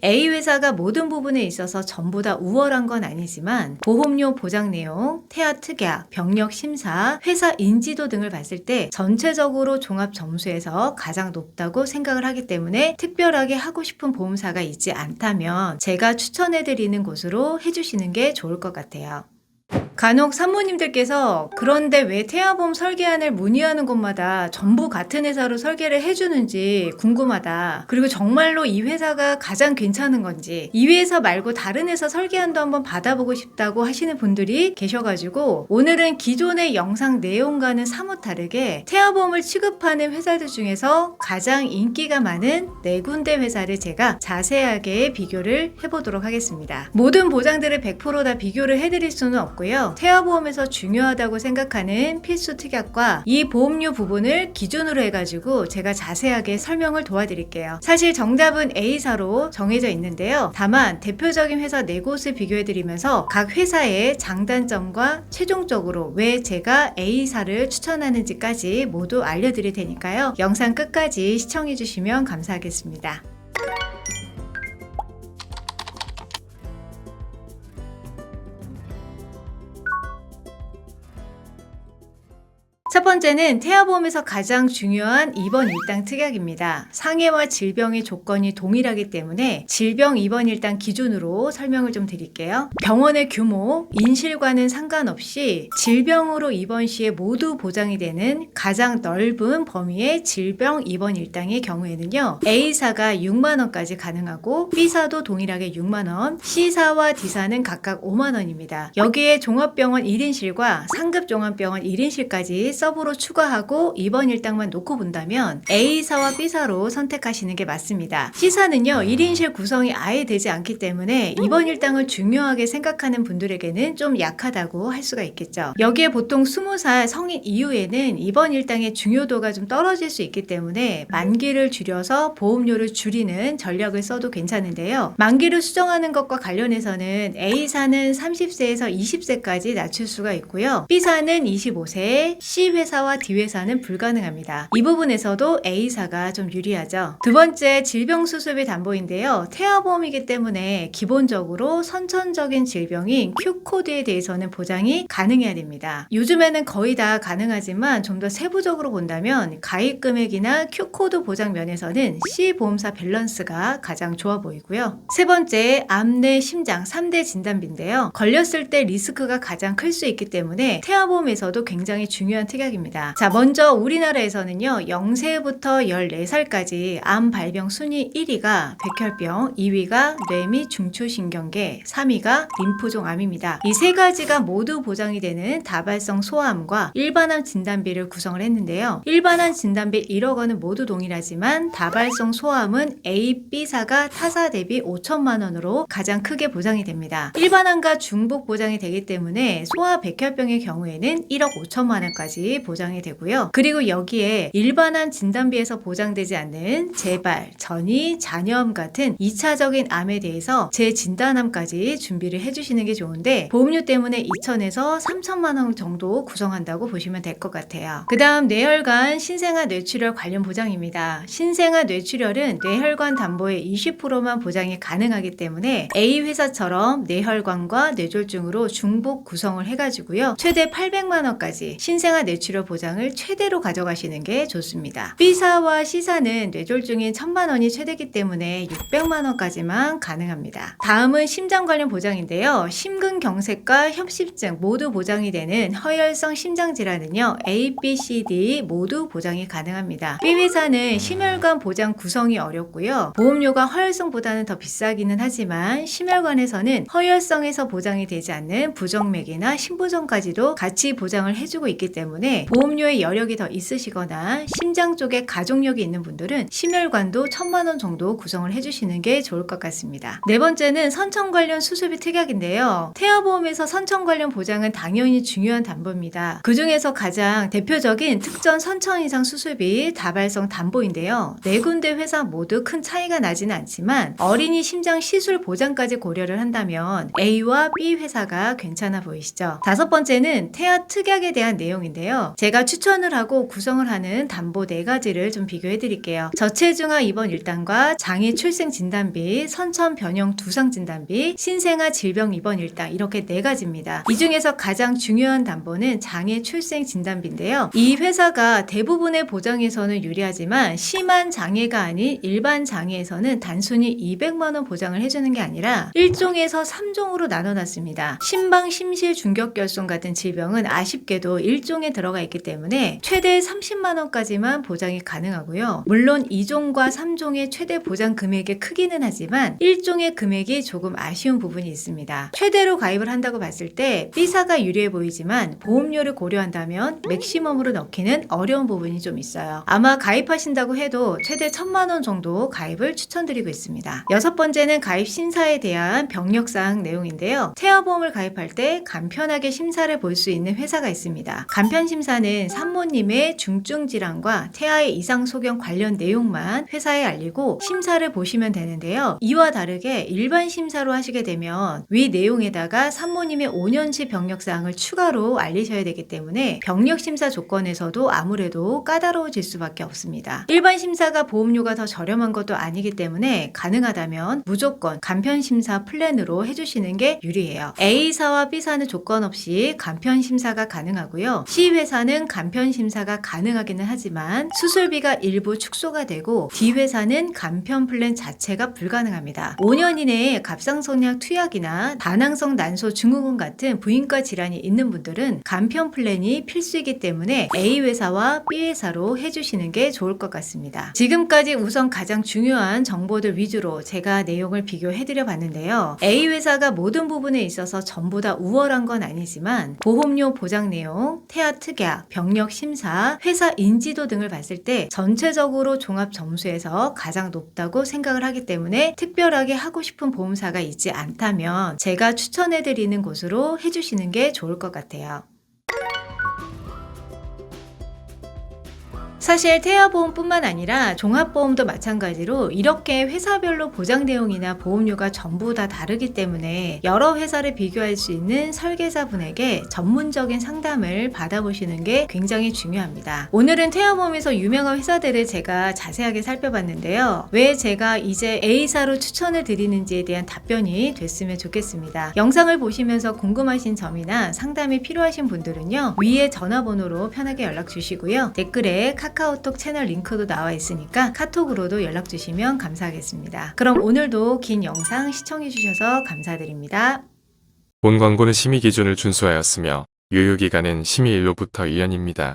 A 회사가 모든 부분에 있어서 전부 다 우월한 건 아니지만 보험료 보장 내용, 태아 특약, 병력 심사, 회사 인지도 등을 봤을 때 전체적으로 종합 점수에서 가장 높다고 생각을 하기 때문에 특별하게 하고 싶은 보험사가 있지 않다면 제가 추천해드리는 곳으로 해주시는 게 좋을 것 같아요. 간혹 산모님들께서 그런데 왜 태아보험 설계안을 문의하는 곳마다 전부 같은 회사로 설계를 해주는지 궁금하다. 그리고 정말로 이 회사가 가장 괜찮은 건지 이 회사 말고 다른 회사 설계안도 한번 받아보고 싶다고 하시는 분들이 계셔가지고 오늘은 기존의 영상 내용과는 사뭇 다르게 태아보험을 취급하는 회사들 중에서 가장 인기가 많은 4군데 회사를 제가 자세하게 비교를 해보도록 하겠습니다. 모든 보장들을 100% 다 비교를 해드릴 수는 없고요. 태아보험에서 중요하다고 생각하는 필수 특약과 이 보험료 부분을 기준으로 해가지고 제가 자세하게 설명을 도와드릴게요. 사실 정답은 A사로 정해져 있는데요. 다만 대표적인 회사 4곳을 비교해드리면서 각 회사의 장단점과 최종적으로 왜 제가 A사를 추천하는지까지 모두 알려드릴 테니까요. 영상 끝까지 시청해주시면 감사하겠습니다. 첫 번째는 태아보험에서 가장 중요한 입원 일당 특약입니다. 상해와 질병의 조건이 동일하기 때문에 질병 입원 일당 기준으로 설명을 좀 드릴게요. 병원의 규모, 인실과는 상관없이 질병으로 입원 시에 모두 보장이 되는 가장 넓은 범위의 질병 입원 일당의 경우에는요. A사가 6만원까지 가능하고 B사도 동일하게 6만원, C사와 D사는 각각 5만원입니다. 여기에 종합병원 1인실과 상급 종합병원 1인실까지 서브로 추가하고 입원 일당만 놓고 본다면 A사와 B사로 선택하시는 게 맞습니다. C사는요 1인실 구성이 아예 되지 않기 때문에 입원 일당을 중요하게 생각하는 분들에게는 좀 약하다고 할 수가 있겠죠. 여기에 보통 20살 성인 이후에는 입원 일당의 중요도가 좀 떨어질 수 있기 때문에 만기를 줄여서 보험료를 줄이는 전략을 써도 괜찮은데요. 만기를 수정하는 것과 관련해서는 A사는 30세에서 20세까지 낮출 수가 있고요. B사는 25세, C회사와 D회사는 불가능합니다. 이 부분에서도 A사가 좀 유리하죠. 두 번째, 질병수습이 담보인데요. 태아보험이기 때문에 기본적으로 선천적인 질병인 Q코드에 대해서는 보장이 가능해야 됩니다. 요즘에는 거의 다 가능하지만 좀 더 세부적으로 본다면 가입 금액이나 Q코드 보장 면에서는 C보험사 밸런스가 가장 좋아 보이고요. 세 번째, 암, 뇌, 심장 3대 진단비인데요. 걸렸을 때 리스크가 가장 클 수 있기 때문에 태아보험에서도 굉장히 중요한 특약입니다. 자, 먼저 우리나라에서는요 0세부터 14살까지 암 발병 순위 1위가 백혈병, 2위가 뇌 및 중추신경계, 3위가 림프종 암입니다. 이 세 가지가 모두 보장이 되는 다발성 소아암과 일반암 진단비를 구성을 했는데요. 일반암 진단비 1억 원은 모두 동일하지만 다발성 소아암은 A, B사가 타사 대비 5천만 원으로 가장 크게 보장이 됩니다. 일반암과 중복 보장이 되기 때문에 소아 백혈병의 경우에는 1억 5천만 원까지 보장이 되고요. 그리고 여기에 일반암 진단비에서 보장되지 않는 재발, 전이, 잔여암 같은 2차적인 암에 대해서 재진단암까지 준비를 해주시는 게 좋은데 보험료 때문에 2천에서 3천만 원 정도 구성한다고 보시면 될 것 같아요. 그 다음 뇌혈관, 신생아 뇌출혈 관련 보장입니다. 신생아 뇌출혈은 뇌혈관 담보의 20%만 보장이 가능하기 때문에 A 회사처럼 뇌혈관과 뇌졸중으로 중복 구성을 해가지고요. 최대 800만 원까지 신생아 뇌출혈 보장을 최대로 가져가시는 게 좋습니다. B사와 C사는 뇌졸중인 1000만 원이 최대이기 때문에 600만 원까지만 가능합니다. 다음은 심장 관련 보장인데요. 심근경색과 협심증 모두 보장이 되는 허혈성 심장질환은요. A, B, C, D 모두 보장이 가능합니다. B회사는 심혈관 보장 구성이 어렵고요. 보험료가 허혈성보다는 더 비싸기는 하지만 심혈관에서는 허혈성에서 보장이 되지 않는 부정맥이나 심부전까지도 같이 보장을 해주고 있기 때문에 보험료의 여력이 더 있으시거나 심장 쪽에 가족력이 있는 분들은 심혈관도 1000만 원 정도 구성을 해주시는 게 좋을 것 같습니다. 네 번째는 선천 관련 수술비 특약인데요. 태아보험에서 선천 관련 보장은 당연히 중요한 담보입니다. 그 중에서 가장 대표적인 특전 선천 이상 수술비 다발성 담보인데요. 4군데 회사 모두 큰 차이가 나지는 않지만 어린이 심장 시술 보장까지 고려를 한다면 A와 B 회사가 괜찮아 보이시죠? 다섯 번째는 태아 특약에 대한 내용인데요. 있는데요. 제가 추천을 하고 구성을 하는 담보 4가지를 좀 비교해 드릴게요. 저체중아 입원 일당과 장애 출생 진단비, 선천 변형 두상 진단비, 신생아 질병 입원 일당 이렇게 4가지입니다. 이 중에서 가장 중요한 담보는 장애 출생 진단비인데요. 이 회사가 대부분의 보장에서는 유리하지만 심한 장애가 아닌 일반 장애에서는 단순히 200만 원 보장을 해주는 게 아니라 1종에서 3종으로 나눠놨습니다. 심방 심실 중격결손 같은 질병은 아쉽게도 1종에 들어가 있기 때문에 최대 30만 원까지만 보장이 가능하고요. 물론 2종과 3종의 최대 보장 금액의 크기는 하지만 1종의 금액이 조금 아쉬운 부분이 있습니다. 최대로 가입을 한다고 봤을 때 B사가 유리해 보이지만 보험료를 고려한다면 맥시멈으로 넣기는 어려운 부분이 좀 있어요. 아마 가입하신다고 해도 최대 1000만 원 정도 가입을 추천드리고 있습니다. 6번째는 가입 심사에 대한 병력사항 내용인데요. 태아보험을 가입할 때 간편하게 심사를 볼 수 있는 회사가 있습니다. 간편심사는 산모님의 중증질환과 태아의 이상 소견 관련 내용만 회사에 알리고 심사를 보시면 되는데요. 이와 다르게 일반 심사로 하시게 되면 위 내용에다가 산모님의 5년치 병력사항을 추가로 알리셔야 되기 때문에 병력심사 조건에서도 아무래도 까다로워질 수밖에 없습니다. 일반 심사가 보험료가 더 저렴한 것도 아니기 때문에 가능하다면 무조건 간편심사 플랜으로 해주시는 게 유리해요. A사와 B사는 조건 없이 간편심사가 가능하고요. C회사는 간편심사가 가능하기는 하지만 수술비가 일부 축소가 되고 D회사는 간편 플랜 자체가 불가능합니다. 5년 이내에 갑상선약 투약이나 다낭성 난소 증후군 같은 부인과 질환이 있는 분들은 간편 플랜이 필수이기 때문에 A회사와 B회사로 해주시는 게 좋을 것 같습니다. 지금까지 우선 가장 중요한 정보들 위주로 제가 내용을 비교해드려 봤는데요. A회사가 모든 부분에 있어서 전부 다 우월한 건 아니지만 보험료 보장 내용, 태아 특약, 병력 심사, 회사 인지도 등을 봤을 때 전체적으로 종합 점수에서 가장 높다고 생각을 하기 때문에 특별하게 하고 싶은 보험사가 있지 않다면 제가 추천해드리는 곳으로 해주시는 게 좋을 것 같아요. 사실 태아보험뿐만 아니라 종합보험도 마찬가지로 이렇게 회사별로 보장 내용이나 보험료가 전부 다 다르기 때문에 여러 회사를 비교할 수 있는 설계사분에게 전문적인 상담을 받아보시는 게 굉장히 중요합니다. 오늘은 태아보험에서 유명한 회사들을 제가 자세하게 살펴봤는데요. 왜 제가 이제 A사로 추천을 드리는지에 대한 답변이 됐으면 좋겠습니다. 영상을 보시면서 궁금하신 점이나 상담이 필요하신 분들은요. 위에 전화번호로 편하게 연락 주시고요. 댓글에 카카오톡 채널 링크도 나와 있으니까 카톡으로도 연락 주시면 감사하겠습니다. 그럼 오늘도 긴 영상 시청해 주셔서 감사드립니다. 본 광고는 심의 기준을 준수하였으며 유효기간은 심의일로부터 1년입니다.